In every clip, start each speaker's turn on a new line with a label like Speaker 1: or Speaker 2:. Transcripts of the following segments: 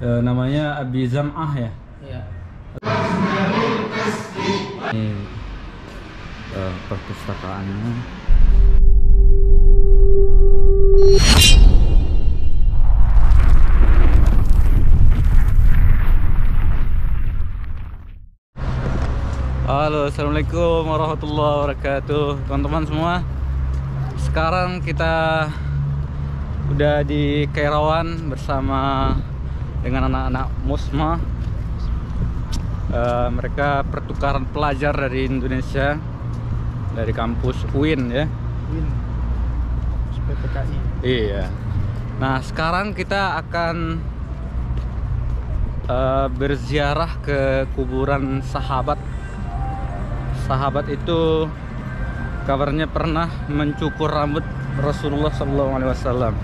Speaker 1: Namanya Abi Zam'ah ya.
Speaker 2: Iya.
Speaker 1: Ini perpustakaannya. Halo, assalamualaikum warahmatullahi wabarakatuh, teman-teman semua. Sekarang kita udah di Kairawan bersama dengan anak-anak Musma. Mereka pertukaran pelajar dari Indonesia, dari kampus UIN ya.
Speaker 2: UIN PPKI.
Speaker 1: Iya. Nah, sekarang kita akan berziarah ke kuburan sahabat. Sahabat itu kabarnya pernah mencukur rambut Rasulullah SAW.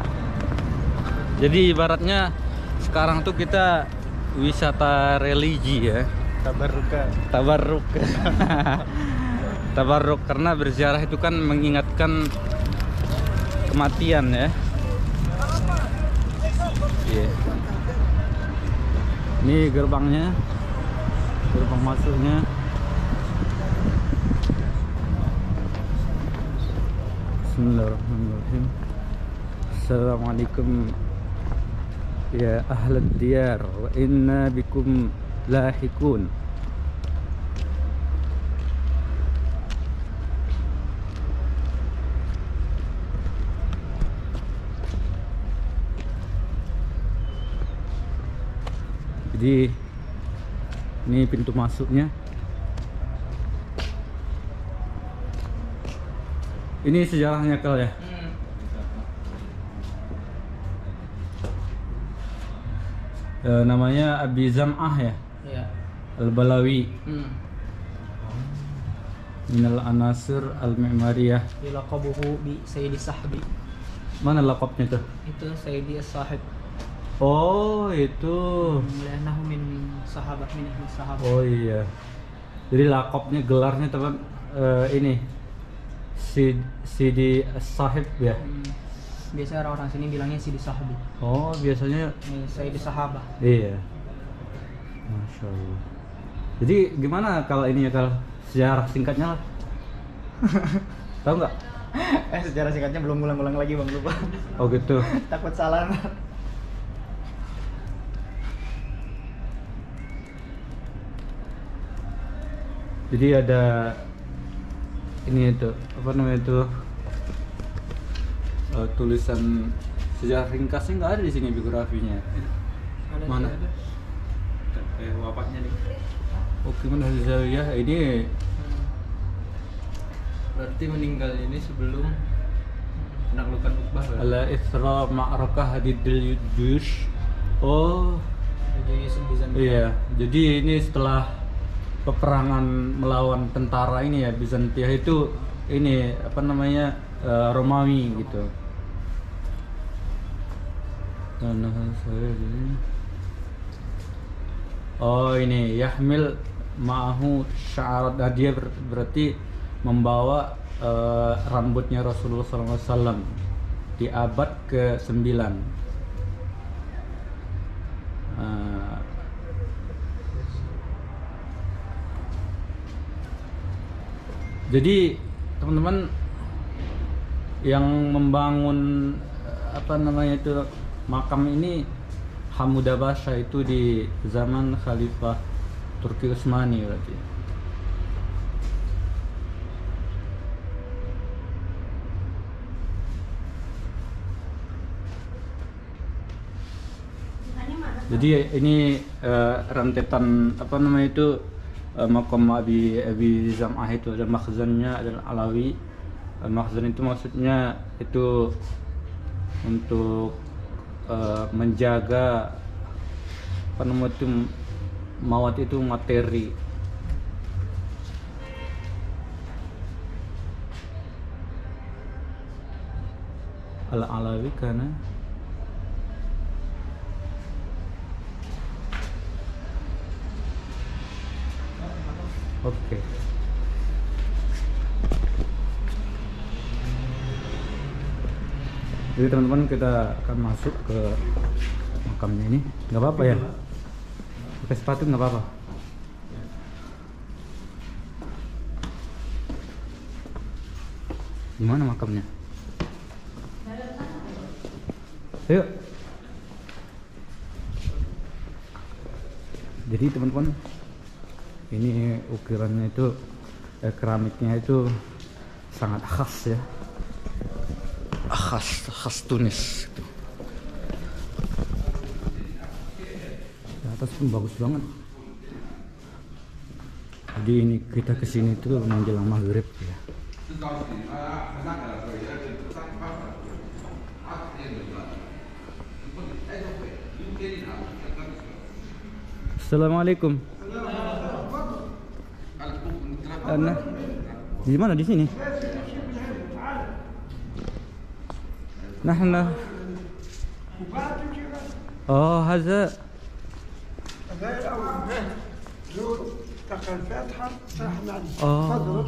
Speaker 1: Jadi ibaratnya sekarang tuh kita wisata religi ya. Tabarruk. Tabarruk karena berziarah itu kan mengingatkan kematian ya. Yeah. Ini gerbangnya, gerbang masuknya. Bismillahirrahmanirrahim. Assalamualaikum ya ahlad diyar wa inna bikum lahikun. Jadi ini pintu masuknya. Ini sejarahnya Kal ya. Namanya Abi Zam'ah ya.
Speaker 2: Iya.
Speaker 1: Al-Balawi. Minal Anasir Al-Mi'mariyah.
Speaker 2: Dilaqabuhu bi Sayyidi Sahbi.
Speaker 1: Mana lakopnya tuh?
Speaker 2: Itu Sayyidi As-Sahib.
Speaker 1: Oh, itu.
Speaker 2: Li'annahu min sahabat min ahli sahabat.
Speaker 1: Oh iya. Jadi lakopnya, gelarnya teman ini Sidi Sahib ya.
Speaker 2: Biasanya orang-orang sini bilangnya Sidi Sahbi.
Speaker 1: Oh, biasanya
Speaker 2: Sayyidi Sahabah.
Speaker 1: iya. Masya Allah. Jadi gimana kalau ini ya, kalau sejarah singkatnya lah? Tahu nggak?
Speaker 2: Sejarah singkatnya belum ulang-ulang lagi Bang, lupa.
Speaker 1: Oh gitu.
Speaker 2: Takut salah.
Speaker 1: Jadi ada ini itu apa namanya itu tulisan sejarah ringkasnya nggak ada di sini, biografinya. Mana?
Speaker 3: Wafatnya nih.
Speaker 1: Oh, gimana ya ini?
Speaker 3: Berarti meninggal ini sebelum penaklukan Uqbah.
Speaker 1: Ala Isra Ma'rakah Hadidil Juyush. Oh iya, jadi ini setelah peperangan melawan tentara ini ya, Bizantia itu ini apa namanya Romawi gitu. Oh ini Yahmil ma'ahu sya'arat. Dia berarti membawa rambutnya Rasulullah SAW di abad ke-9. Jadi teman-teman yang membangun apa namanya itu makam ini Hamuda Basha itu di zaman Khalifah Turki Utsmani berarti. Jadi ini rentetan apa namanya itu makam Abi Zam'ah itu, ada makhzannya, ada Alawi. Makhzan itu maksudnya itu untuk menjaga apa namanya itu mawat itu materi. Al-Alawi karena oke. Jadi teman-teman kita akan masuk ke makamnya ini. Nggak apa-apa ya? Pakai sepatu nggak apa-apa. Di mana makamnya? Ayo. Jadi teman-teman, ini ukirannya itu keramiknya itu sangat khas ya, khas Tunis. Di atas pun bagus banget. Jadi ini kita kesini tuh menjelang maghrib ya. Assalamualaikum. Di mana di sini? نحن هذا
Speaker 4: تقرا الفاتحه رحنا عليه.
Speaker 1: تفضل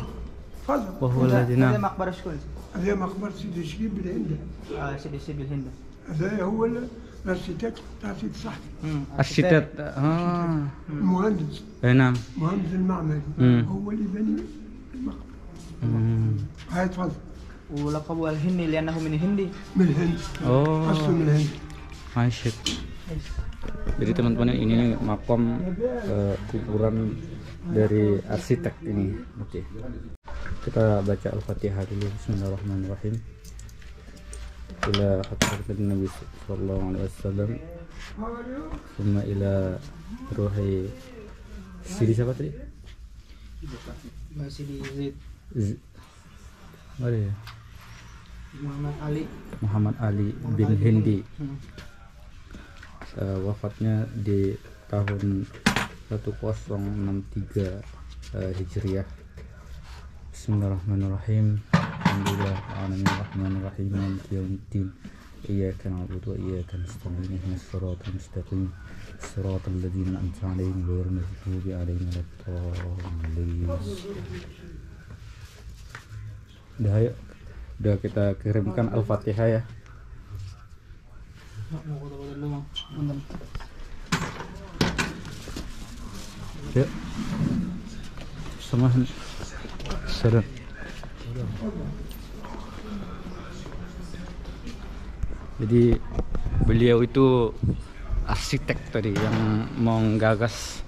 Speaker 1: وهو الذي
Speaker 2: هذا
Speaker 1: نعم.
Speaker 2: مقبرة شكون؟
Speaker 4: هذا مقبره سيدي شريف بالهند.
Speaker 2: سيدي سيدي الهند.
Speaker 4: هذا هو الاركيتكت تاع سيدي صاحبي.
Speaker 1: الشتات
Speaker 4: المهندس.
Speaker 1: نعم.
Speaker 4: مهندس المعمل هو اللي بني المقبره. هاي تفضل.
Speaker 2: ولقبوا الهندي لأنه من الهندي.
Speaker 4: من الهند. أصله من الهند.
Speaker 1: Asyik. Jadi teman-teman ini makam kuburan dari arsitek ini. Oke. Kita baca Al-Fatihah dulu. Bismillahirrahmanirrahim. Ila hadratin Nabi sallallahu alaihi wasallam. Thumma ila ruhi Sidi siapa tadi?
Speaker 2: Sidi Zaid.
Speaker 1: Mana ya?
Speaker 2: Muhammad Ali
Speaker 1: bin Hindi. Wafatnya di tahun 1063 Hijriah. Bismillahirrahmanirrahim. Alhamdulillah alamin rahmanir-rahim maliki yaumiddin. Iyyaka na'budu wa iyyaka nasta'in ihdinas siratal mustaqim. Siratal ladzina an'amta 'alaihim ghairil maghdubi 'alaihim waladdallin. Udah kita kirimkan Al-Fatihah ya. Ya. Sama salam. Jadi beliau itu arsitek tadi yang menggagas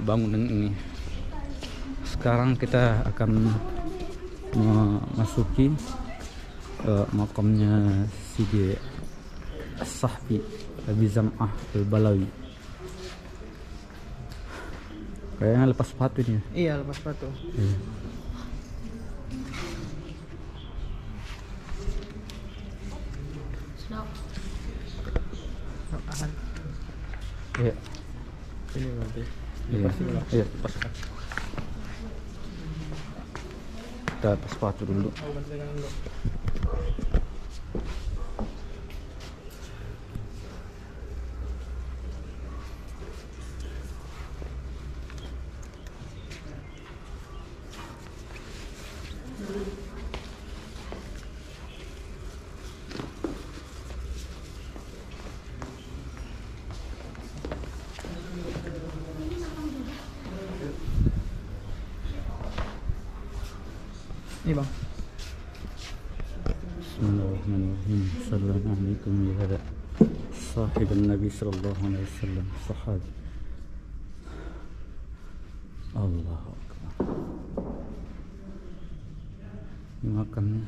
Speaker 1: bangunan ini. Sekarang kita akan memasuki makamnya Sidi Sahbi Abi Zam'ah Al-Balawi. Kayaknya lepas sepatu ini.
Speaker 2: Iya, lepas sepatu.
Speaker 1: Iya.
Speaker 3: Ini nanti.
Speaker 1: Iya, lepas sepatu. Kita lepas sepatu dulu.
Speaker 2: Ini bang.
Speaker 1: Bismillahirrahmanirrahim. Assalamualaikum ya hada sahib Nabi sallallahu alaihi wasallam sahabi. Allahu akbar. Ini makamnya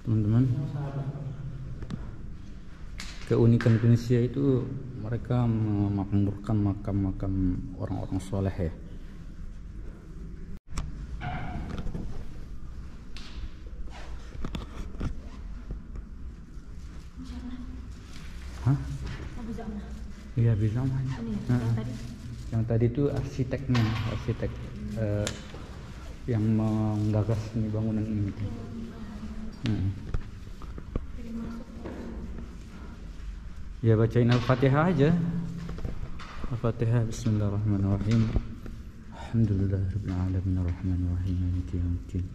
Speaker 1: teman-teman. Keunikan Indonesia itu mereka memakmurkan makam-makam orang-orang soleh ya. Hah? Iya bisa namanya. Yang tadi itu arsiteknya, arsitek yang menggagas ini bangunan ini. Ya bacain Al-Fatihah aja. Al-Fatihah. Bismillahirrahmanirrahim. Alhamdulillahirabbil alamin arrahmanirrahim maliki yaumiddin.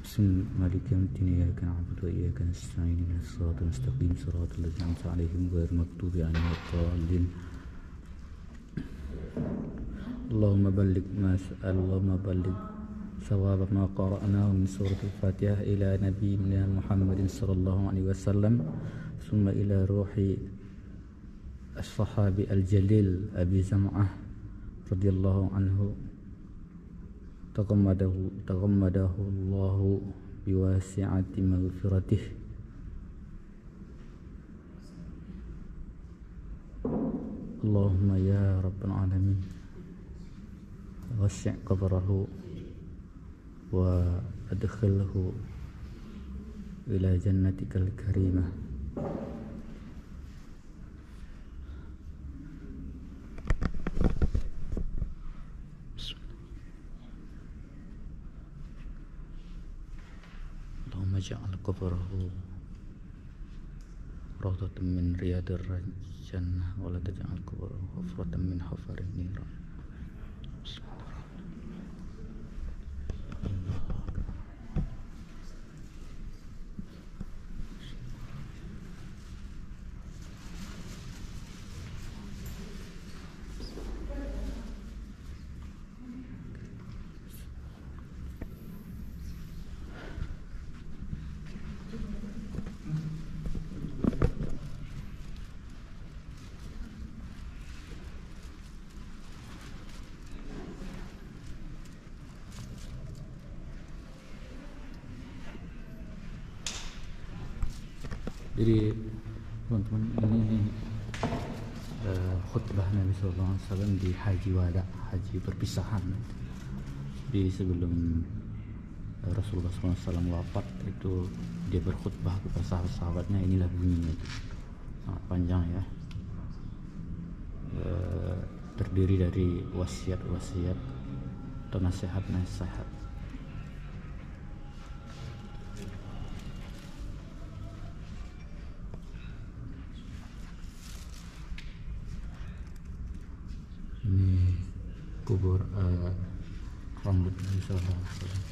Speaker 2: بسم مالك يوم الدين إياك نعبد وإياك نستعين اهدنا الصراط المستقيم صراط الذين أنعمت عليهم غير المغضوب عليهم ولا الضالين اللهم بلغ ثواب ما قرأناه من سورة الفاتحة إلى نبينا محمد صلى الله عليه وسلم ثم إلى روح الصحابي الجليل أبي زمعة رضي الله عنه تغمده الله بواسعة مغفرته اللهم يا رب العالمين وسع قبره وأدخله إلى جنتك الكريمة اللهم اجعل قبره روضة من رياض الجنة ولا تجعل قبره حفرة من حفر النيران. Jadi teman-teman ini khutbah Nabi SAW di haji wada, haji perpisahan. Di sebelum Rasulullah SAW wafat itu dia berkhutbah kepada sahabat-sahabatnya. Inilah bunyinya itu, sangat panjang ya. Terdiri dari wasiat-wasiat atau nasihat-nasihat. Ini kubur rambut Nabi sallallahu alaihi wasallam.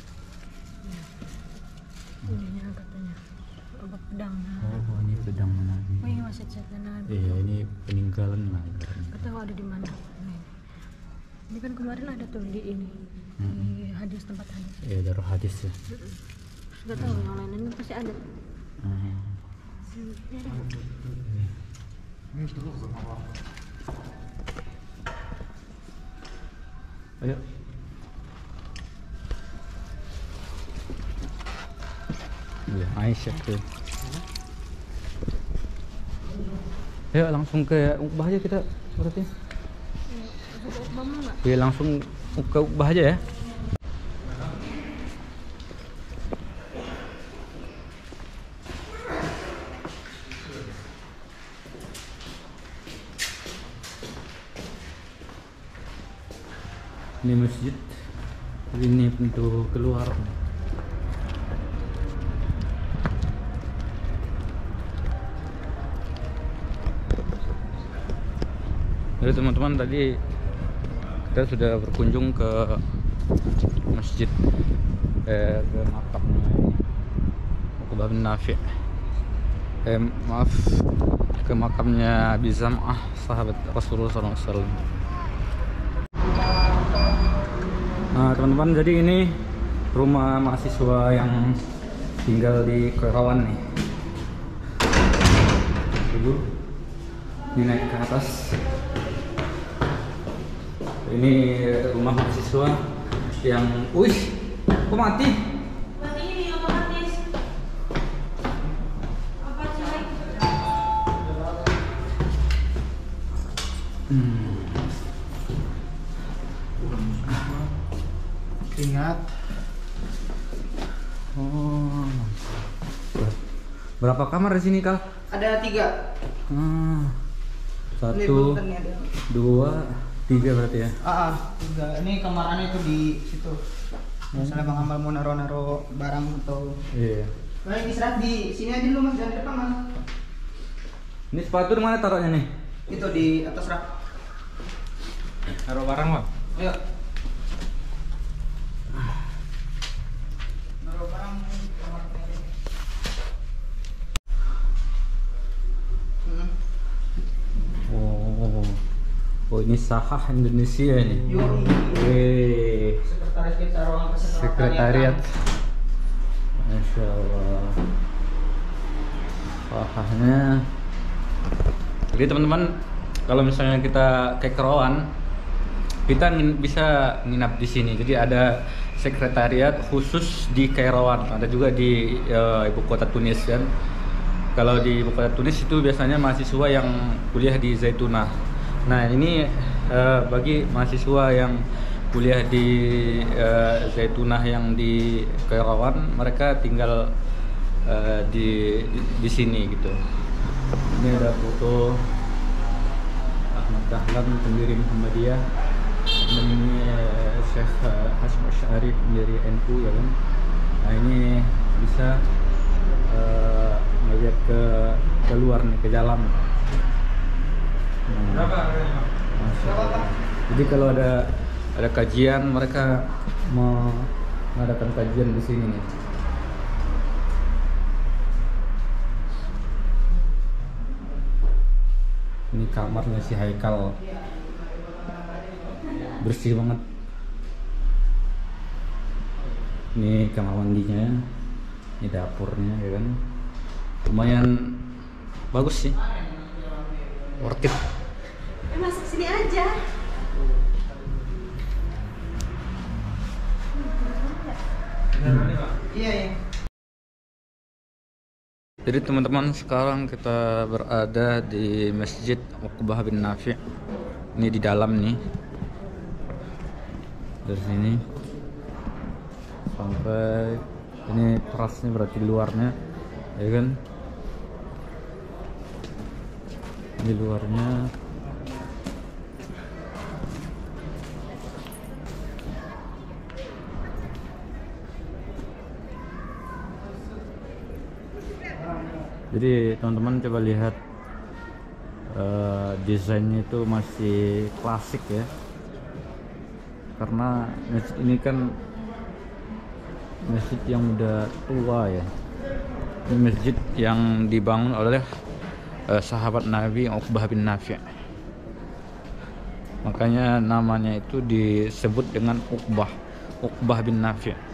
Speaker 5: Ininya katanya obat pedang.
Speaker 2: Oh, ini pedang Nabi.
Speaker 5: Oh, ini masih cerita Nabi.
Speaker 2: Iya, ini peninggalan Nabi.
Speaker 5: Ketahu ada di mana? Ini kan kemarin ada tuh di ini. Di hadis, tempat hadis.
Speaker 2: Iya, darah hadis ya.
Speaker 5: Sudah tahu yang lain ini pasti ada.
Speaker 2: Ayo. Ya, Aisyah tuh. Ayo langsung ke Uqbah aja kita berarti.
Speaker 5: Mama enggak?
Speaker 2: Ya langsung ke Uqbah aja ya. Ini masjid, ini pintu keluar. Jadi teman-teman, tadi kita sudah berkunjung ke masjid, ke makamnya Uqbah bin Nafi'. Maaf, ke makamnya Abi Zam'ah, sahabat Rasulullah SAW. Nah teman-teman, jadi ini rumah mahasiswa yang tinggal di Kairawan nih. Dulu ini naik ke atas. Ini rumah mahasiswa yang, wih, kok mati?
Speaker 5: Mati ini otomatis. Apa coy?
Speaker 2: Ingat. Oh. Berapa kamar di sini, Kal? Ah,
Speaker 6: Ada 3. Ini
Speaker 2: 1,
Speaker 6: bunkernya ada.
Speaker 2: 2, 3 berarti ya.
Speaker 6: 3. Ini kamar aneh itu di situ. Misalnya Bang Amal mau naro-naro barang atau
Speaker 2: Iya.
Speaker 6: baik istirahat di sini aja dulu Mas, jangan di depan Mas.
Speaker 2: Ini sepatu di mana taruhnya nih?
Speaker 6: Itu di atas rak.
Speaker 3: Taruh barang, Bang.
Speaker 6: Ayo. Naro barang.
Speaker 2: Oh ini Sahah Indonesia nih. Wih,
Speaker 6: Sekretaris kita ruang
Speaker 2: sekretariat. Masya Allah. Sahahnya. Jadi teman-teman, kalau misalnya kita ke Kerawan, kita bisa nginap di sini. Jadi ada sekretariat khusus di Kerawan, ada juga di ibu kota Tunis kan. Kalau di ibu kota Tunis itu biasanya mahasiswa yang kuliah di Zaitunah. Nah ini bagi mahasiswa yang kuliah di Zaitunah yang di Kerawan, mereka tinggal di sini gitu. Ini ada foto Ahmad Dahlan, pendiri Muhammadiyah. Dan ini Syekh Hasyim Asy'ari dari NU ya kan. Nah ini bisa melihat ke luar nih, ke jalan. Jadi kalau ada kajian, mereka mengadakan kajian di sini nih. Ini kamarnya si Haikal, bersih banget. Ini kamar mandinya, ini dapurnya ya kan, lumayan bagus sih, worth it.
Speaker 5: Masuk sini aja.
Speaker 6: Iya ya.
Speaker 2: Jadi teman-teman, sekarang kita berada di Masjid Uqbah bin Nafi'. Ini di dalam nih, dari sini sampai ini terasnya, berarti luarnya ya kan. Di luarnya jadi teman-teman coba lihat, desainnya itu masih klasik ya, karena masjid ini kan masjid yang udah tua ya. Ini masjid yang dibangun oleh sahabat Nabi Uqbah bin Nafi'. Makanya namanya itu disebut dengan Uqbah bin Nafi'.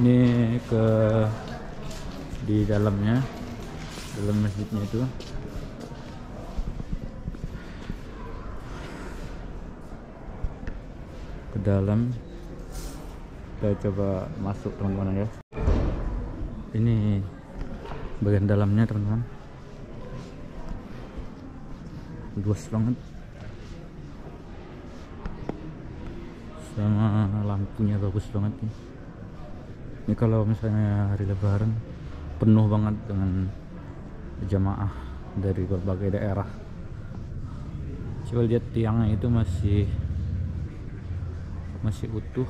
Speaker 2: Ini di dalamnya, dalam masjidnya itu. Ke dalam, kita coba masuk teman-teman ya. Ini bagian dalamnya teman-teman, luas banget, sama lampunya bagus banget nih. Ini kalau misalnya hari Lebaran penuh banget dengan jamaah dari berbagai daerah. Coba lihat tiangnya itu masih utuh,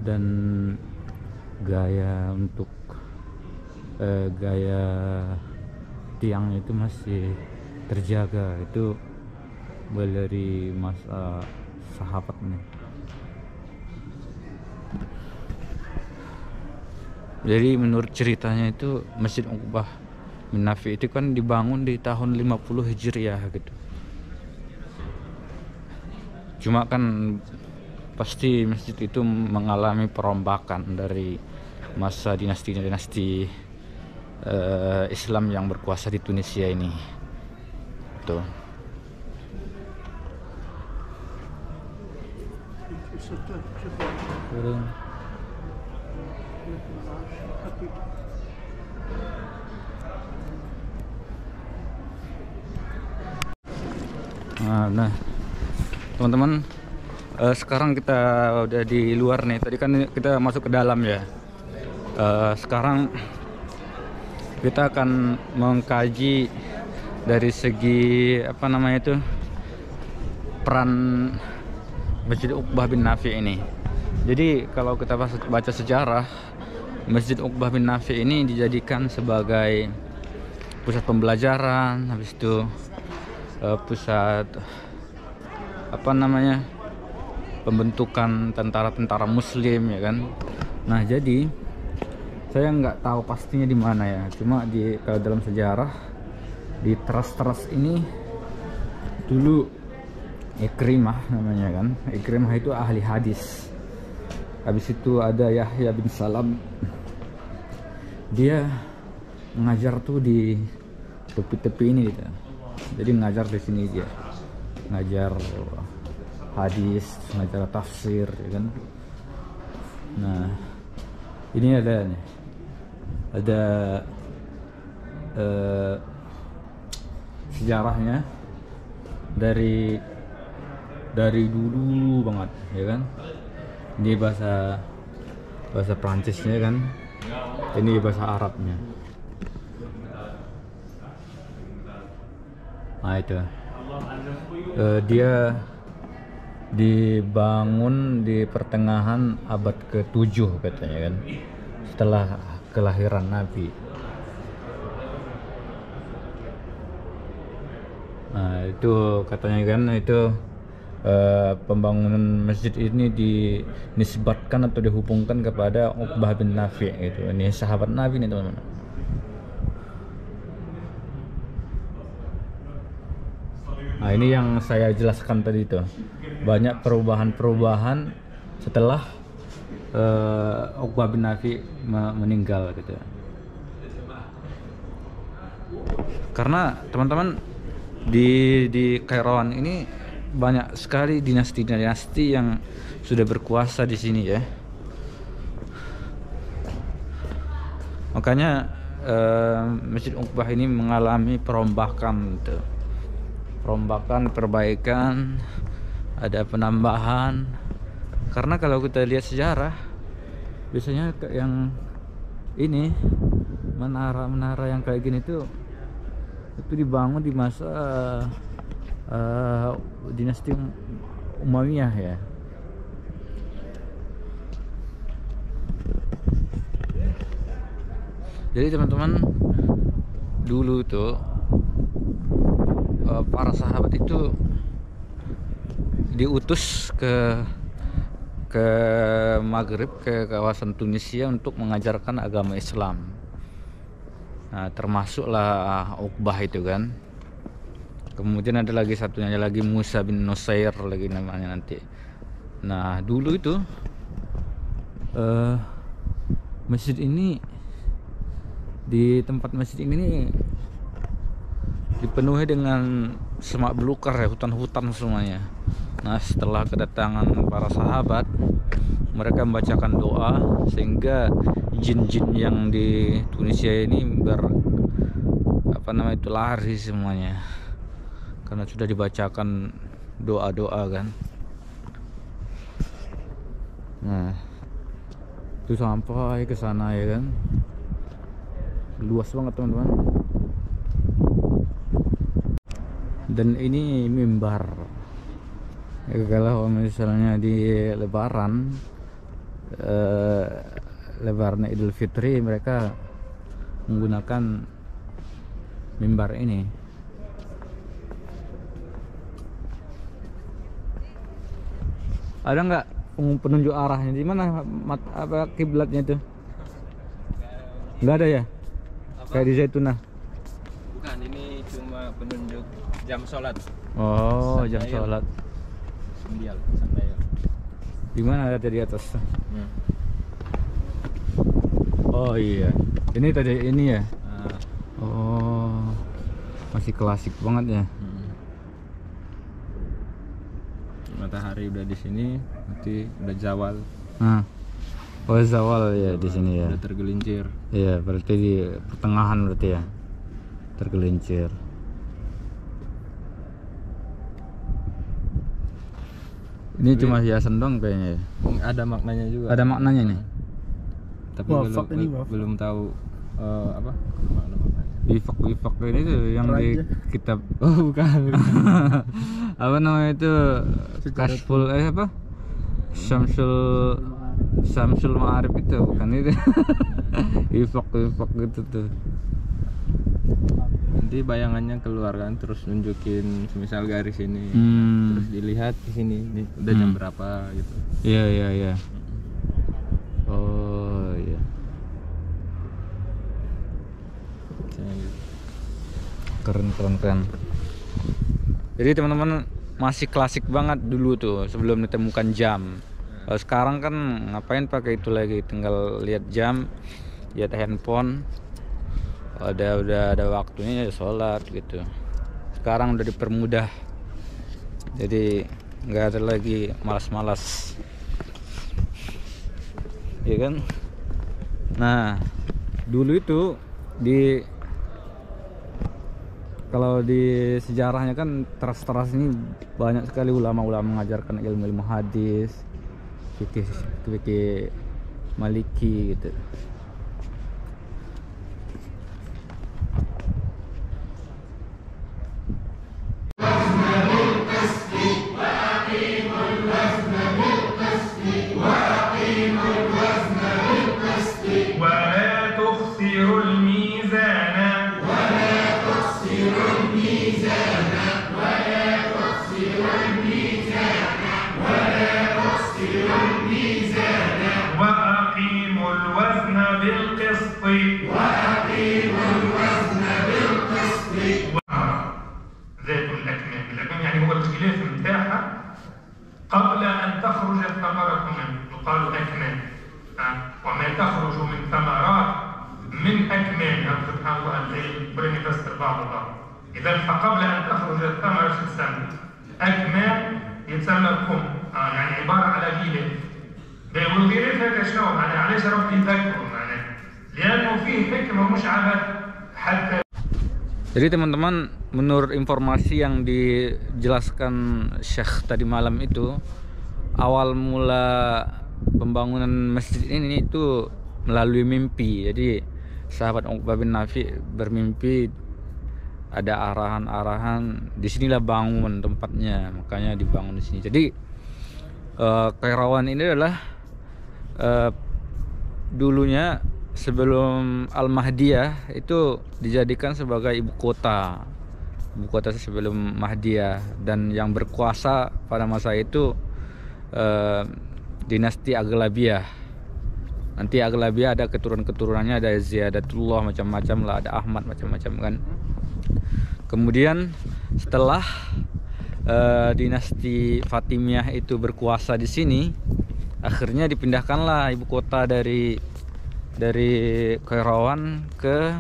Speaker 2: dan gaya tiangnya itu masih terjaga. Itu mulai dari masa sahabat nih. Jadi menurut ceritanya itu Masjid Uqbah bin Nafi' itu kan dibangun di tahun 50 Hijriah gitu. Cuma kan pasti masjid itu mengalami perombakan dari masa dinasti-dinasti Islam yang berkuasa di Tunisia ini. Tuh. Nah teman-teman, sekarang kita udah di luar nih. Tadi kan kita masuk ke dalam ya. Sekarang kita akan mengkaji dari segi apa namanya itu, peran Masjid Uqbah bin Nafi' ini. Jadi kalau kita baca sejarah, Masjid Uqbah bin Nafi' ini dijadikan sebagai pusat pembelajaran, habis itu pusat apa namanya, pembentukan tentara-tentara muslim ya kan. Nah jadi Saya nggak tahu pastinya di mana ya. Cuma kalau dalam sejarah di teras-teras ini dulu Ikrimah namanya kan. Ikrimah itu ahli hadis. Habis itu ada Yahya bin Salam. Dia ngajar tuh di tepi-tepi ini gitu. Jadi ngajar di sini dia. Ngajar hadis, ngajar tafsir ya kan. Nah, ini ada sejarahnya dari dulu banget ya kan. Ini bahasa Prancisnya kan, ini bahasa Arabnya. Nah itu dia dibangun di pertengahan abad ke-7 katanya kan, setelah kelahiran Nabi. Nah itu katanya kan, itu pembangunan masjid ini dinisbatkan atau dihubungkan kepada Uqbah bin Nafi' gitu. Ini sahabat Nabi nih teman-teman. Nah ini yang saya jelaskan tadi itu, banyak perubahan-perubahan setelah Uqbah bin Nafi' meninggal gitu. Karena teman-teman di Kairawan ini banyak sekali dinasti-dinasti yang sudah berkuasa di sini ya. Makanya Masjid Uqbah ini mengalami perombakan gitu. Perombakan, perbaikan, ada penambahan. Karena kalau kita lihat sejarah, biasanya yang ini menara-menara yang kayak gini tuh itu dibangun di masa dinasti Umayyah ya. Jadi teman-teman, dulu tuh para sahabat itu diutus ke Maghrib, ke kawasan Tunisia untuk mengajarkan agama Islam. Nah, termasuklah Uqbah itu kan. Kemudian ada lagi satunya lagi, Musa bin Nusair lagi namanya nanti. Nah dulu itu masjid ini, di tempat masjid ini dipenuhi dengan semak belukar ya, hutan-hutan semuanya. Nah setelah kedatangan para sahabat, mereka membacakan doa sehingga jin-jin yang di Tunisia ini lari semuanya, karena sudah dibacakan doa-doa kan. Nah itu sampai ke sana ya kan, luas banget teman-teman. Dan ini mimbar ya, kalau misalnya di Lebaran, Lebaran Idul Fitri, mereka menggunakan mimbar ini. Ada nggak penunjuk arahnya di mana apa kiblatnya itu? Nggak ada ya?
Speaker 3: Apa?
Speaker 2: Kayak di Zaitunah.
Speaker 3: Bukan, ini cuma penunjuk jam sholat.
Speaker 2: Oh, jam
Speaker 3: Sandail.
Speaker 2: sholat.
Speaker 3: Sandail.
Speaker 2: Di mana ada di atas?
Speaker 3: Hmm.
Speaker 2: Oh iya. Ini tadi ini ya.
Speaker 3: Nah,
Speaker 2: Oh, masih klasik banget ya.
Speaker 3: matahari udah di sini, nanti udah zawal.
Speaker 2: Nah, oh zawal ya di sini ya.
Speaker 3: Udah tergelincir.
Speaker 2: Iya, berarti di pertengahan berarti ya. Tergelincir. Ini cuma hiasan dong kayaknya ya.
Speaker 3: Ada maknanya juga.
Speaker 2: Ada maknanya nih.
Speaker 3: Tapi
Speaker 4: Wafak ini, wafak.
Speaker 3: belum tahu apa makna maknanya.
Speaker 2: Wifak ini tuh yang di
Speaker 4: Raja.
Speaker 2: kitab
Speaker 3: Oh bukan.
Speaker 2: apa namanya itu,
Speaker 4: Sejarah
Speaker 2: Kasful apa? Syamsul Ma'arif itu bukan itu. Wifak gitu tuh.
Speaker 3: Nanti bayangannya keluar kan, terus nunjukin semisal garis ini. Terus dilihat di sini udah jam berapa gitu.
Speaker 2: Iya. Oh iya.
Speaker 3: Biasanya gitu.
Speaker 2: Keren. Jadi teman-teman masih klasik banget dulu tuh sebelum ditemukan jam. Kalau sekarang kan ngapain pakai itu lagi, tinggal lihat jam, lihat handphone, udah ada waktunya ya sholat gitu. Sekarang udah dipermudah, jadi nggak ada lagi malas-malas, ya kan? Nah dulu itu kalau di sejarahnya kan teras-teras ini banyak sekali ulama-ulama mengajarkan ilmu-ilmu hadis, fikih maliki gitu.
Speaker 7: يعني هو الغلاف متاعها قبل أن تخرج الثمرة منه يقال أكمام، وما تخرج من ثمرات من أكمامها سبحان الله برين يفسر بعض. إذا فقبل أن تخرج الثمرة شو تسمى؟ أكمام يتسمى الكم، يعني عبارة على غلاف. والغلاف هذا شنو معناه؟ علاش ربي يذكره معناه؟ لأنه فيه حكمة مش عبث حتى.
Speaker 2: Jadi teman-teman, menurut informasi yang dijelaskan Syekh tadi malam itu, awal mula pembangunan masjid ini itu melalui mimpi. Jadi sahabat Uqbah bin Nafi bermimpi ada arahan-arahan, disinilah bangun tempatnya, makanya dibangun di sini. Jadi Kairawan ini adalah dulunya sebelum Al-Mahdiyah itu dijadikan sebagai ibu kota sebelum Mahdiyah, dan yang berkuasa pada masa itu dinasti Aghlabiyah. Nanti Aghlabiyah ada keturunan-keturunannya, ada Ziyadatullah macam-macam lah, ada Ahmad macam-macam kan. Kemudian setelah dinasti Fatimiyah itu berkuasa di sini, akhirnya dipindahkanlah ibu kota dari Kairawan ke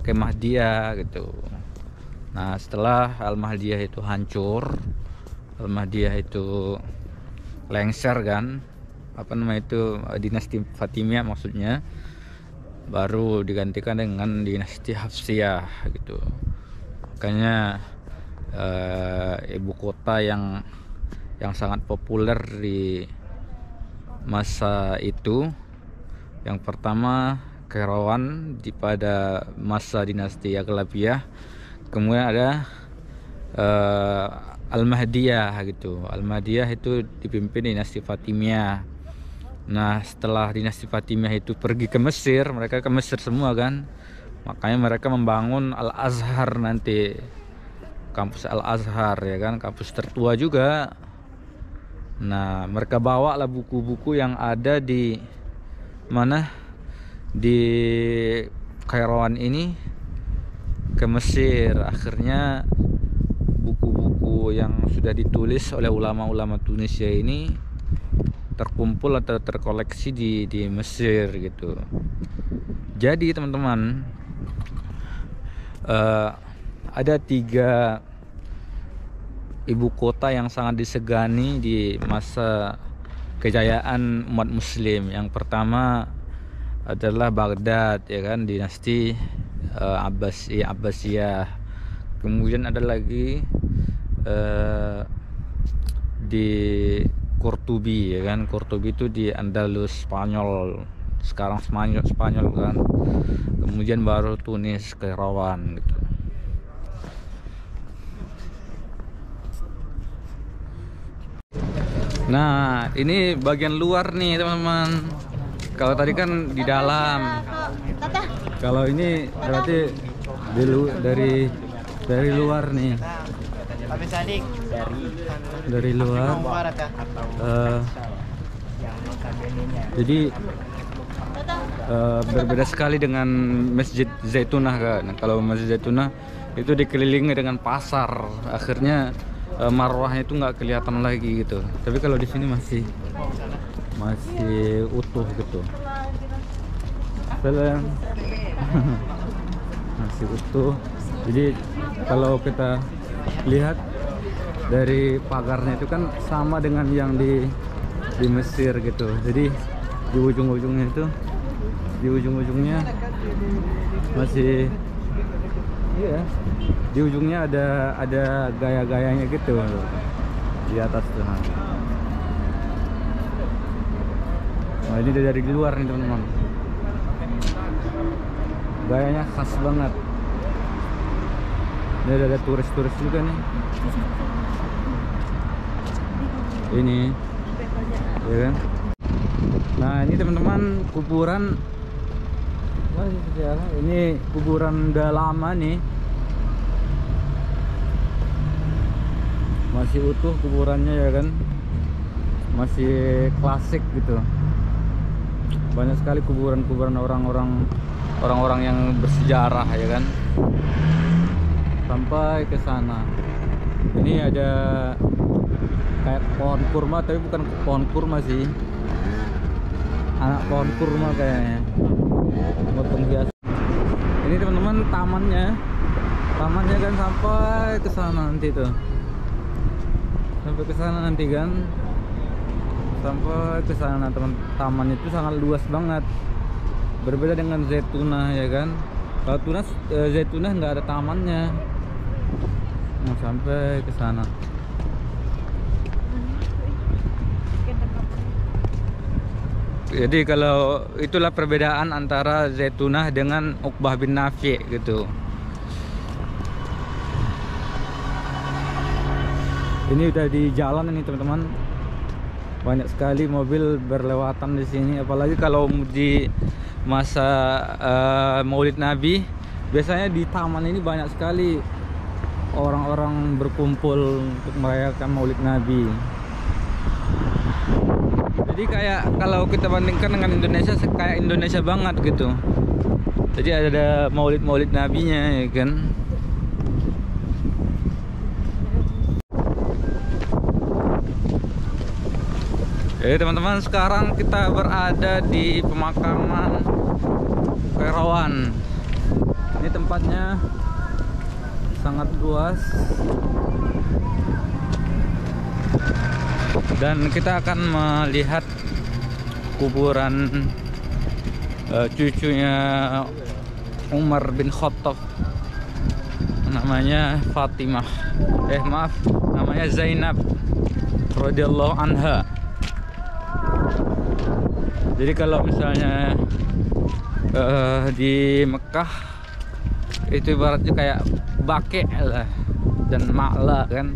Speaker 2: Mahdiyah gitu. Nah setelah Al-Mahdiyah itu hancur, Al-Mahdiyah itu lengser kan, dinasti Fatimiyah maksudnya, baru digantikan dengan dinasti Hafsiyah gitu. Makanya ibu kota yang sangat populer di masa itu, yang pertama Kairawan pada masa dinasti Aghlabiyah, kemudian ada Al-Mahdiyah gitu. Al-Mahdiyah itu dipimpin dinasti Fatimiyah. Nah setelah dinasti Fatimiyah itu pergi ke Mesir, mereka ke Mesir semua kan, makanya mereka membangun Al-Azhar nanti, kampus Al-Azhar ya kan, kampus tertua juga. Nah mereka bawa lah buku-buku yang ada di Kairawan ini ke Mesir. Akhirnya buku-buku yang sudah ditulis oleh ulama-ulama Tunisia ini terkumpul atau terkoleksi di Mesir gitu. Jadi teman-teman, ada 3 ibu kota yang sangat disegani di masa kejayaan umat muslim. Yang pertama adalah Baghdad ya kan, dinasti Abbasiyah. Kemudian ada lagi di Cortubi ya kan, Cortubi itu di Andalus, Spanyol, sekarang Spanyol kan. Kemudian baru Tunis, Kairawan gitu. Nah ini bagian luar nih teman-teman. Kalau tadi kan di dalam, kalau ini berarti dari luar nih, dari luar. Jadi
Speaker 1: berbeda sekali dengan Masjid Zaitunah kan. Kalau Masjid Zaitunah itu dikelilingi dengan pasar, akhirnya marwahnya itu nggak kelihatan lagi gitu. Tapi kalau di sini masih utuh gitu. Masih utuh. Jadi kalau kita lihat dari pagarnya itu kan sama dengan yang di Mesir gitu. Jadi di ujung-ujungnya itu, di ujung-ujungnya masih, iya, di ujungnya ada gaya-gayanya gitu di atas tuh. Nah ini dari luar nih teman-teman, gayanya khas banget. Ini ada turis-turis juga nih. Ini, ya kan? Nah ini teman-teman kuburan, ini kuburan udah lama nih, masih utuh kuburannya ya kan, masih klasik gitu. Banyak sekali kuburan-kuburan orang-orang yang bersejarah ya kan, sampai ke sana. Ini ada kayak pohon kurma, tapi bukan pohon kurma sih, anak pohon kurma kayaknya, potong hias. Ini teman-teman tamannya kan sampai ke sana nanti tuh, sampai ke sana nanti kan, sampai ke sana teman. Tamannya itu sangat luas banget, berbeda dengan Zaitunah ya kan. Kalau Zaitunah nggak ada tamannya, mau sampai ke sana. Jadi kalau itulah perbedaan antara Zaitunah dengan Uqbah bin Nafi gitu. Ini udah di jalan ini teman-teman, banyak sekali mobil berlewatan di sini. Apalagi kalau di masa Maulid Nabi, biasanya di taman ini banyak sekali orang-orang berkumpul untuk merayakan Maulid Nabi. Jadi kayak kalau kita bandingkan dengan Indonesia, kayak Indonesia banget gitu. Jadi ada maulid nabinya ya kan. Jadi teman-teman, sekarang kita berada di pemakaman Kairawan. Ini tempatnya sangat luas, dan kita akan melihat kuburan cucunya Umar bin Khattab, namanya Fatimah, namanya Zainab radhiyallahu anha. Jadi kalau misalnya di Mekah itu ibaratnya kayak bake lah dan ma'la kan.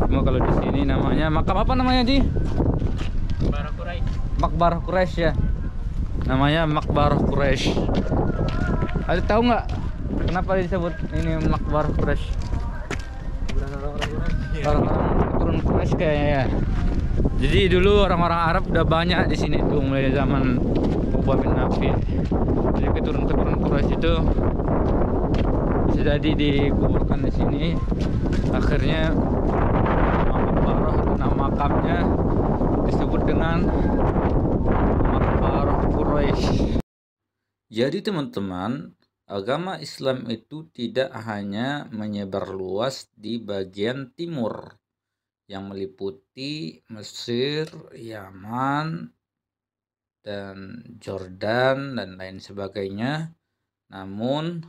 Speaker 1: Cuma kalau di sini namanya makam apa namanya Ji? Makbarah Quraisy ya. Namanya Makbarah Quraisy. Ada tahu nggak kenapa disebut ini Makbarah Quraisy? Orang-orang keturunan Quraisy kayaknya ya. Jadi dulu orang-orang Arab udah banyak di sini tuh mulai zaman Uqbah bin Nafi. Jadi keturunan Quraisy itu bisa jadi dikuburkan di sini. Akhirnya nama makamnya disebut dengan Makbarah Quraisy. Jadi teman-teman, agama Islam itu tidak hanya menyebar luas di bagian timur yang meliputi Mesir, Yaman, dan Jordan dan lain sebagainya. Namun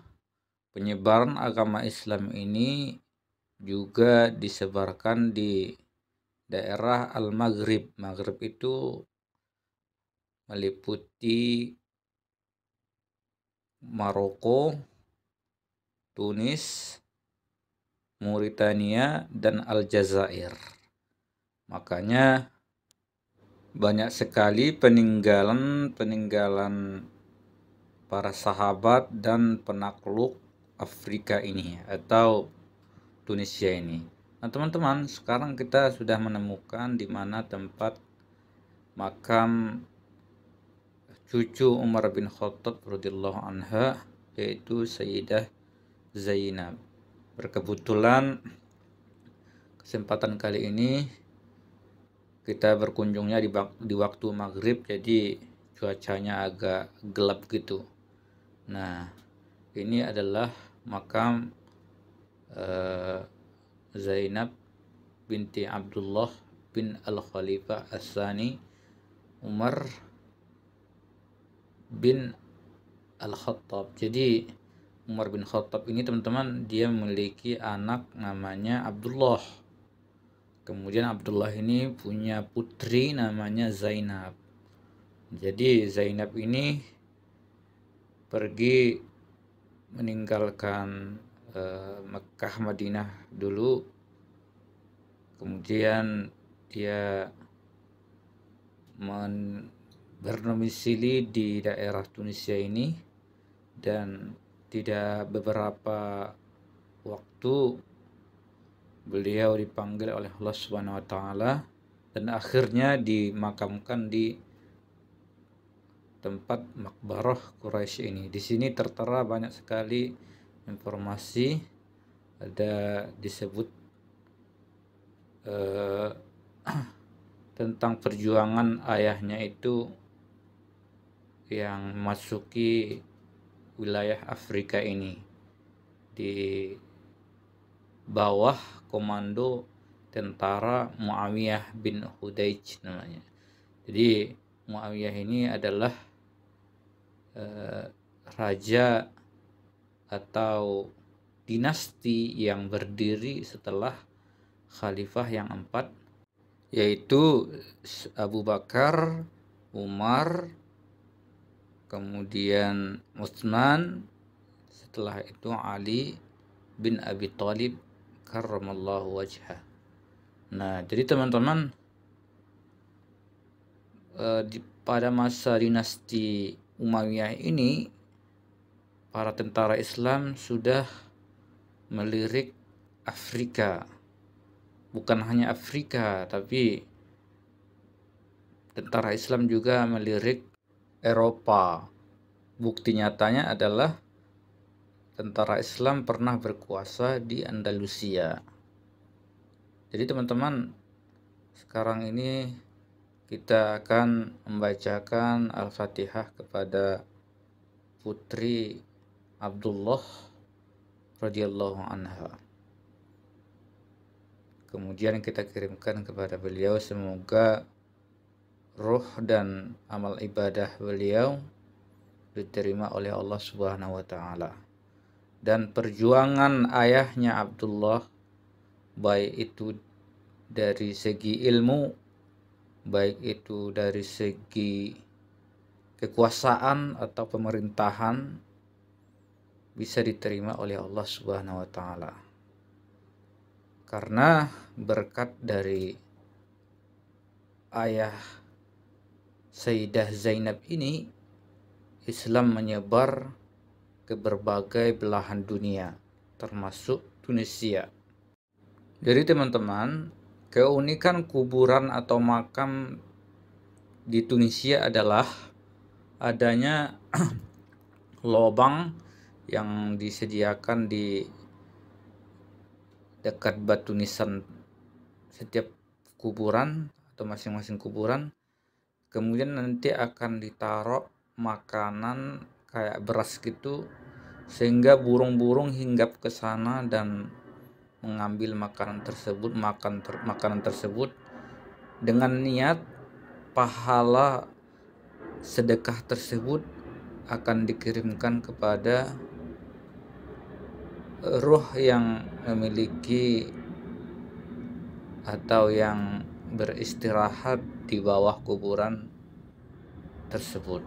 Speaker 1: penyebaran agama Islam ini juga disebarkan di daerah Al-Maghrib. Maghrib itu meliputi Maroko, Tunis, Mauritania, dan Aljazair. Makanya banyak sekali peninggalan para sahabat dan penakluk Afrika ini atau Tunisia ini. Nah teman-teman, sekarang kita sudah menemukan di mana tempat
Speaker 2: makam cucu Umar bin Khattab radhiyallahu anha, yaitu Sayyidah Zainab. Berkebetulan kesempatan kali ini kita berkunjungnya di waktu maghrib, jadi cuacanya agak gelap gitu. Nah, ini adalah makam Zainab binti Abdullah bin Al-Khalifah As-Sani Umar bin Al-Khattab. Jadi Umar bin Khattab ini teman-teman, dia memiliki anak namanya Abdullah. Kemudian Abdullah ini punya putri namanya Zainab. Jadi Zainab ini pergi meninggalkan Mekah Madinah dulu. Kemudian dia berdomisili di daerah Tunisia ini, dan tidak beberapa waktu beliau dipanggil oleh Allah Subhanahu wa taala dan akhirnya dimakamkan di tempat makbarah Quraisy ini. Di sini tertera banyak sekali informasi, ada disebut tentang perjuangan ayahnya itu yang memasuki wilayah Afrika ini di bawah komando tentara Muawiyah bin Hudaij namanya. Jadi Muawiyah ini adalah raja atau dinasti yang berdiri setelah khalifah yang 4, yaitu Abu Bakar, Umar, kemudian Utsman, setelah itu Ali bin Abi Thalib karramallahu wajhah. Nah, jadi teman-teman, pada masa dinasti Umayyah ini, para tentara Islam sudah melirik Afrika. Bukan hanya Afrika, tapi tentara Islam juga melirik Eropa. Bukti nyatanya adalah tentara Islam pernah berkuasa di Andalusia. Jadi teman-teman, sekarang ini kita akan membacakan Al-Fatihah kepada putri Abdullah radhiyallahu anha. Kemudian kita kirimkan kepada beliau, semoga ruh dan amal ibadah beliau diterima oleh Allah Subhanahu wa taala. Dan perjuangan ayahnya Abdullah, baik itu dari segi ilmu, baik itu dari segi kekuasaan atau pemerintahan, bisa diterima oleh Allah Subhanahu wa taala. Karena berkat dari ayah Sayyidah Zainab ini, Islam menyebar ke berbagai belahan dunia, termasuk Tunisia. Jadi teman-teman, keunikan kuburan atau makam di Tunisia adalah adanya lubang yang disediakan di dekat batu nisan setiap kuburan atau masing-masing kuburan. Kemudian nanti akan ditaruh makanan kayak beras gitu, sehingga burung-burung hinggap ke sana dan mengambil makanan tersebut dengan niat pahala sedekah tersebut akan dikirimkan kepada ruh yang memiliki atau yang beristirahat di bawah kuburan tersebut.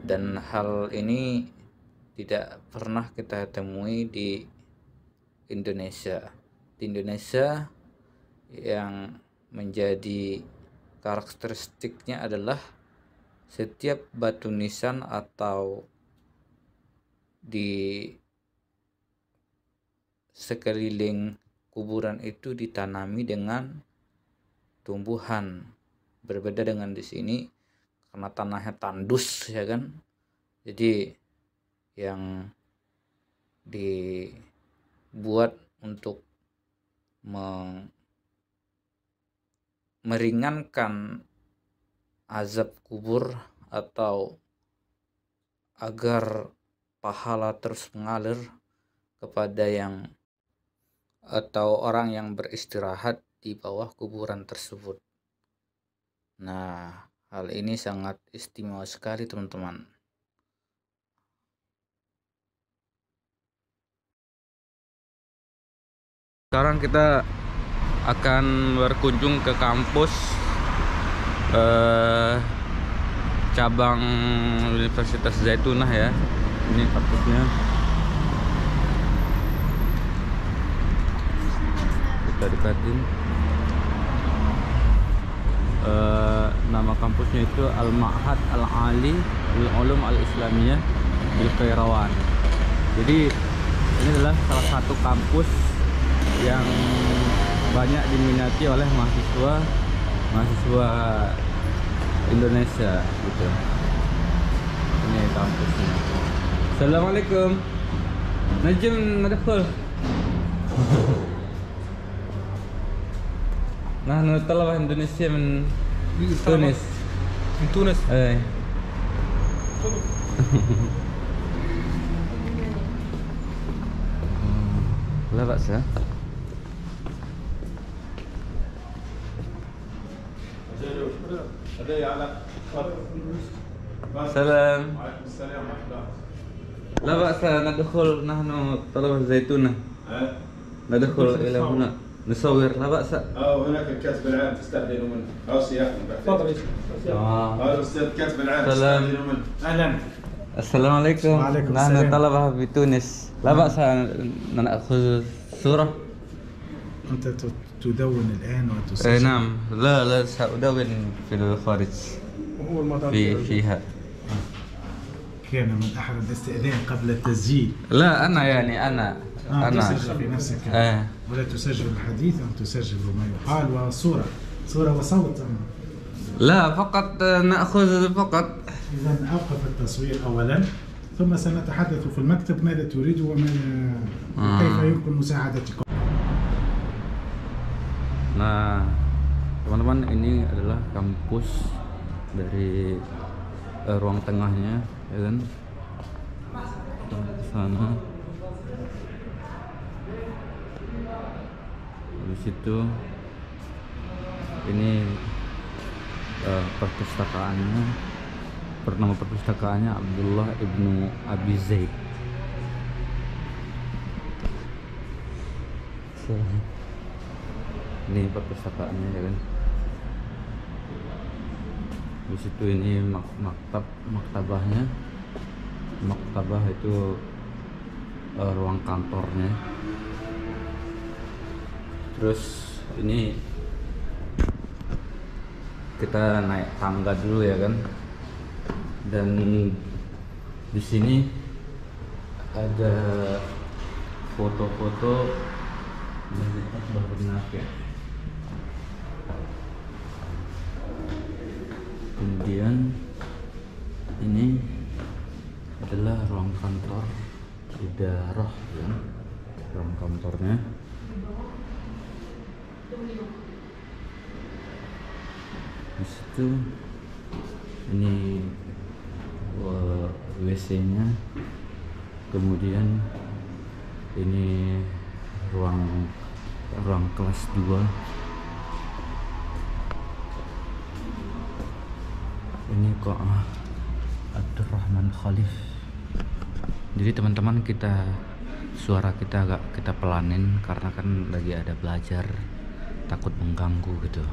Speaker 2: Dan hal ini tidak pernah kita temui di Indonesia. Di Indonesia yang menjadi karakteristiknya adalah setiap batu nisan atau di sekeliling kuburan itu ditanami dengan tumbuhan Berbeda dengan di sini karena tanahnya tandus ya kan. Jadi yang dibuat untuk meringankan azab kubur atau agar pahala terus mengalir kepada yang atau orang yang beristirahat di bawah kuburan tersebut. Nah, hal ini sangat istimewa sekali teman-teman. Sekarang kita akan berkunjung ke kampus cabang Universitas Zaitunah ya. Ini kampusnya. Kita dekatin. Nama kampusnya itu Al-Ma'had Al-Ali Lil-Ulum Al-Islamiyah Bil Qairawan. Jadi ini adalah salah satu kampus yang banyak diminati oleh mahasiswa Indonesia gitu. Ini kampusnya. Assalamualaikum. Najim nadkhul. نحن طلبة إندونيسية من تونس.
Speaker 8: من تونس.
Speaker 2: إيه. لا بأس. سلام. لا بأس ندخل نحن طلبة الزيتونة. ندخل إلى هنا نصور لا بأس.
Speaker 9: هناك الكاتب العام تستأذن منه أو سياحة.
Speaker 8: تفضل.
Speaker 9: هذا الأستاذ الكاتب العام
Speaker 2: سلام.
Speaker 9: تستأذن منه. أهلا.
Speaker 2: السلام عليكم.
Speaker 8: وعليكم
Speaker 2: نحن
Speaker 8: السلام.
Speaker 2: طلبة بتونس. لا بأس نأخذ صورة.
Speaker 8: أنت تدون الآن وتسجل.
Speaker 2: نعم. لا سأدون في الخارج.
Speaker 8: هو المطار
Speaker 2: فيها.
Speaker 8: كان من أحد الاستئذان قبل التسجيل.
Speaker 2: لا أنا يعني أنا
Speaker 8: تسجل في نفسك. ولا تسجل الحديث، أن تسجل ما يقال وصورة وصوت.
Speaker 2: لا فقط نأخذ فقط.
Speaker 8: إذا أوقف التصوير أولا، ثم سنتحدث في المكتب ماذا تريد وكيف يمكن مساعدتكم.
Speaker 2: Nah, teman-teman, ini adalah kampus dari ruang tengahnya, ya kan? Di sana. Di situ ini perpustakaannya, bernama perpustakaannya Abdullah Ibnu Abi Zaid. Ini perpustakaannya ya kan. Di situ ini maktabahnya. Maktabah itu ruang kantornya. Terus ini kita naik tangga dulu ya kan. Dan di sini ada foto-foto Masjid Akbar bin Nafi'. Kemudian ini adalah ruang kantor idarah ya. Ruang kantornya. Di situ ini WC-nya. Kemudian ini ruang kelas 2. Ini kok Abdurrahman Khalif. Jadi teman-teman, suara kita agak kita pelanin karena kan lagi ada belajar, takut mengganggu gitu,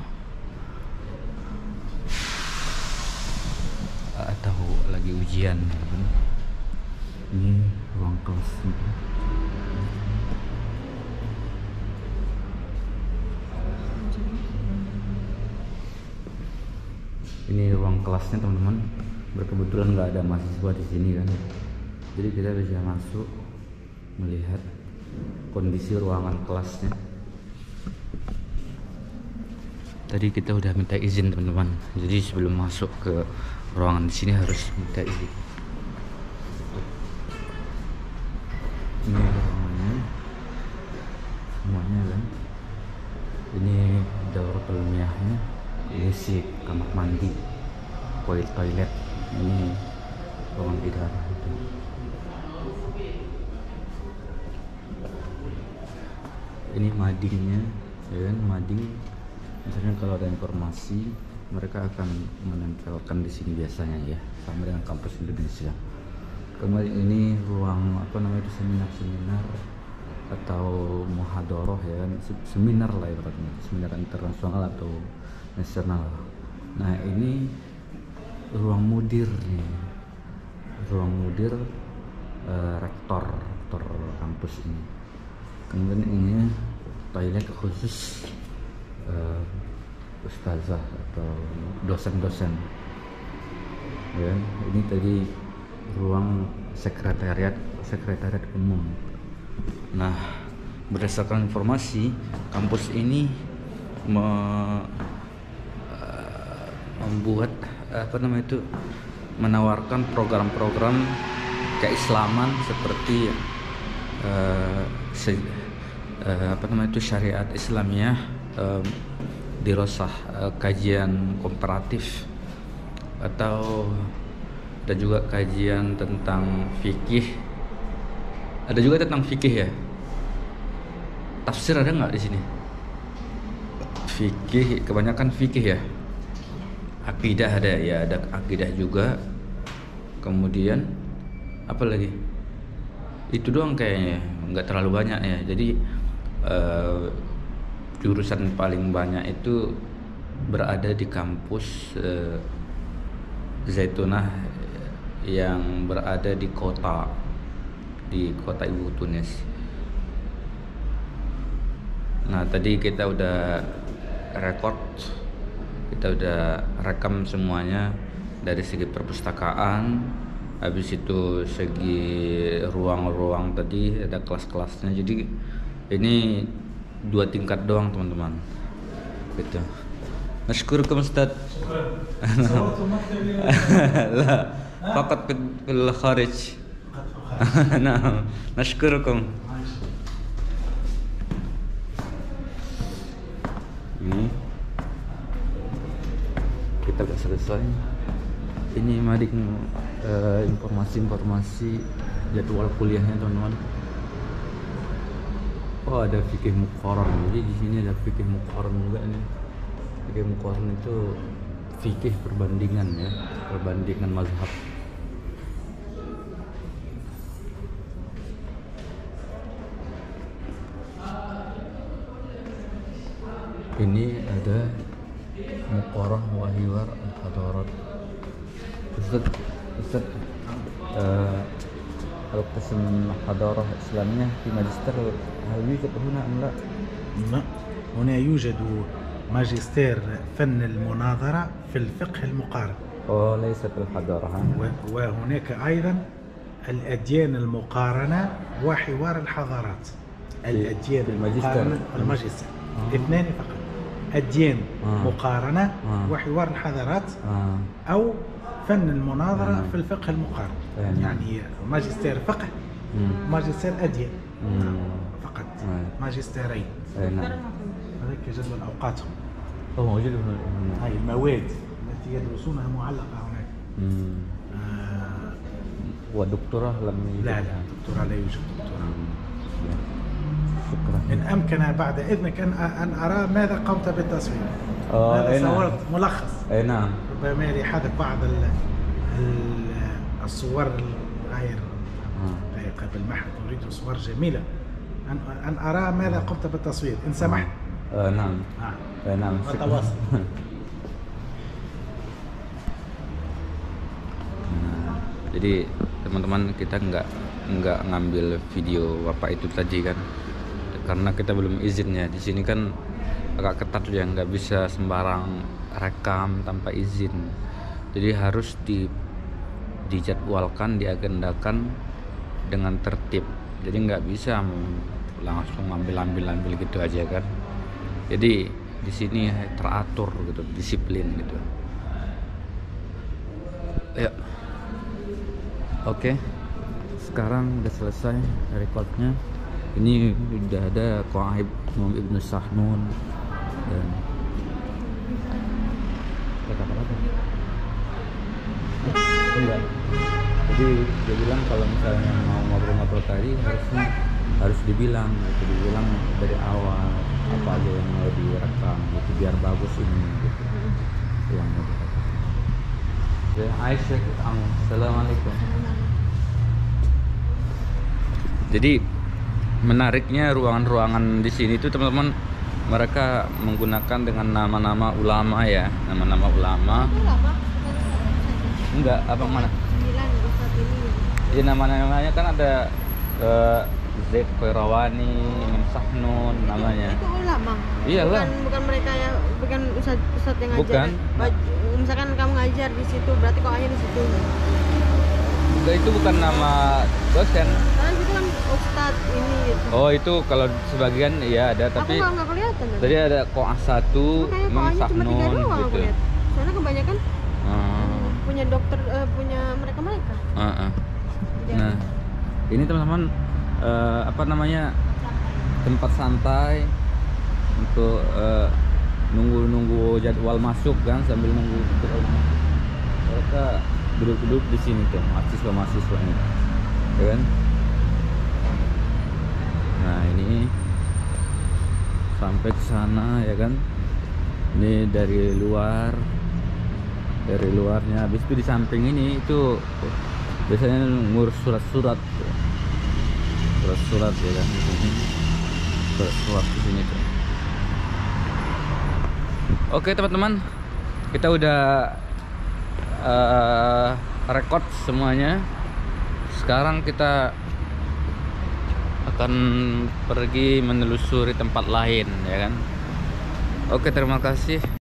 Speaker 2: atau lagi ujian gitu kan. Ini ruang kelas gitu. Ini ruang kelasnya teman-teman. Berkebetulan nggak ada mahasiswa di sini kan, jadi kita bisa masuk melihat kondisi ruangan kelasnya. Tadi kita udah minta izin teman-teman. Jadi sebelum masuk ke ruangan di sini harus minta izin. Ini ruangannya, semuanya kan. Ini dauratul miyahnya. Ini si kamar mandi, toilet. Ini ruangan idara itu. Ini madingnya, ya kan, mading. Misalnya kalau ada informasi, mereka akan menempelkan di sini biasanya ya, sama dengan kampus Indonesia. Kemudian ini ruang seminar atau muhadharah ya kan, seminar lah ibaratnya, seminar internasional atau nasional. Nah ini ruang mudir nih, ruang mudir rektor kampus ini. Kemudian ini toilet khusus ustazah atau dosen-dosen. Ya, ini tadi ruang sekretariat umum. Nah, berdasarkan informasi, kampus ini membuat menawarkan program-program keislaman seperti syariat Islamiyah, dirosah, kajian komparatif, dan juga kajian tentang fikih. Ada juga tentang fikih ya. Tafsir ada nggak di sini? Fikih, kebanyakan fikih ya. Akidah ada ya, ada akidah juga. Kemudian apa lagi? Itu doang kayaknya, nggak terlalu banyak ya. Jadi jurusan paling banyak itu berada di kampus Zaitunah yang berada di kota ibu Tunis. Nah tadi kita udah rekam semuanya dari segi perpustakaan, habis itu segi ruang-ruang tadi ada kelas-kelasnya. Jadi ini 2 tingkat doang teman-teman gitu. Nashkurukum Ustaz. La faqat fil kharij. Nah, nashkurukum. Ini kita udah selesai. Ini mading informasi jadwal kuliahnya teman-teman. Oh ada fikih muqarrar, jadi di sini ada fikih muqarrar juga nih. Fikih muqarrar itu fikih perbandingan ya, perbandingan mazhab. Ini ada muqarrar wa hiwar al-hadarat. Ustaz القسم حضارة إسلامية في ماجستير هل يوجد هنا أم لا؟
Speaker 8: هنا يوجد ماجستير فن المناظرة في الفقه المقارن.
Speaker 2: ليس في الحضارة.
Speaker 8: وهناك أيضا الأديان المقارنة وحوار الحضارات. الأديان المقارنة الماجستير 2 فقط، أديان مقارنة وحوار الحضارات أو فن المناظرة في الفقه المقارن. يعني ماجستير فقه، ماجستير أديان فقط، ماجستيرين. هذاك جدول أوقاتهم.
Speaker 2: موجود هنا.
Speaker 8: هاي المواد التي يدرسونها معلقة هناك.
Speaker 2: والدكتوراه لم يوجد؟
Speaker 8: لا الدكتوراه لا يوجد دكتوراه.
Speaker 2: شكرا.
Speaker 8: إن أمكن بعد إذنك أن أرى ماذا قمت بالتصوير. ماذا صورت ملخص.
Speaker 2: أي نعم.
Speaker 8: ربما لحذف بعض الصور غير لائقة بالمحك، أريد صور جميلة أن أرى ماذا قمت بالتصوير إن سمحت.
Speaker 2: نعم. نعم.
Speaker 8: نتواصل.
Speaker 2: Jadi teman-teman, kita nggak ngambil video bapak itu tadi kan, karena kita belum izinnya. Di sini kan agak ketat ya, nggak bisa sembarang rekam tanpa izin. Jadi harus dijadwalkan, diagendakan dengan tertib. Jadi nggak bisa langsung ambil gitu aja kan. Jadi di sini teratur gitu, disiplin gitu. Ya. Oke. Sekarang udah selesai recordnya. Ini udah ada Qaib Imam Ibnu Sahnun dan kata apa? Enggak. Jadi dia bilang kalau misalnya mau ngobrol-ngobrol tadi harus dibilang gitu, dibilang dari awal apa aja yang mau direkam gitu biar bagus ini gitu. Yang mau direkam. Ya, Aisyah, assalamualaikum. Jadi menariknya ruangan-ruangan di sini tuh teman-teman, mereka menggunakan dengan nama-nama ulama ya, nama-nama ulama. Enggak, apa mana?
Speaker 5: 9 Ustadz ini.
Speaker 2: Ya nama-namanya kan ada Zaid Qayrawani, Imam Sahnun namanya.
Speaker 5: Itu ulama.
Speaker 2: Iyalah.
Speaker 5: Bukan mereka ya, bukan ustadz yang
Speaker 2: Bukan.
Speaker 5: ngajar. Misalkan kamu ngajar di situ, berarti kok aja di situ.
Speaker 2: Enggak, itu bukan nama dosen.
Speaker 5: Kan itu kan ustadz ini gitu.
Speaker 2: Oh, itu kalau sebagian ya ada, tapi
Speaker 5: Aku nggak kelihatan.
Speaker 2: tadi ada Qo'ah 1,
Speaker 5: Makanya
Speaker 2: Imam
Speaker 5: kok aja cuma 3
Speaker 2: Sahnun
Speaker 5: doang aku
Speaker 2: gitu.
Speaker 5: lihat. Soalnya kebanyakan punya dokter, punya mereka.
Speaker 2: Nah, ini teman-teman apa namanya, tempat santai untuk nunggu jadwal masuk kan, sambil nunggu jadwal masuk. Mereka duduk-duduk di sini tuh mahasiswa-mahasiswanya, ya kan? Nah ini sampai ke sana ya kan? Ini dari luarnya. Habis itu di samping ini itu biasanya ngurus surat-surat ya kan, di sini surat di sini tuh. Oke teman-teman, kita udah record semuanya. Sekarang kita akan pergi menelusuri tempat lain ya kan. Oke, terima kasih.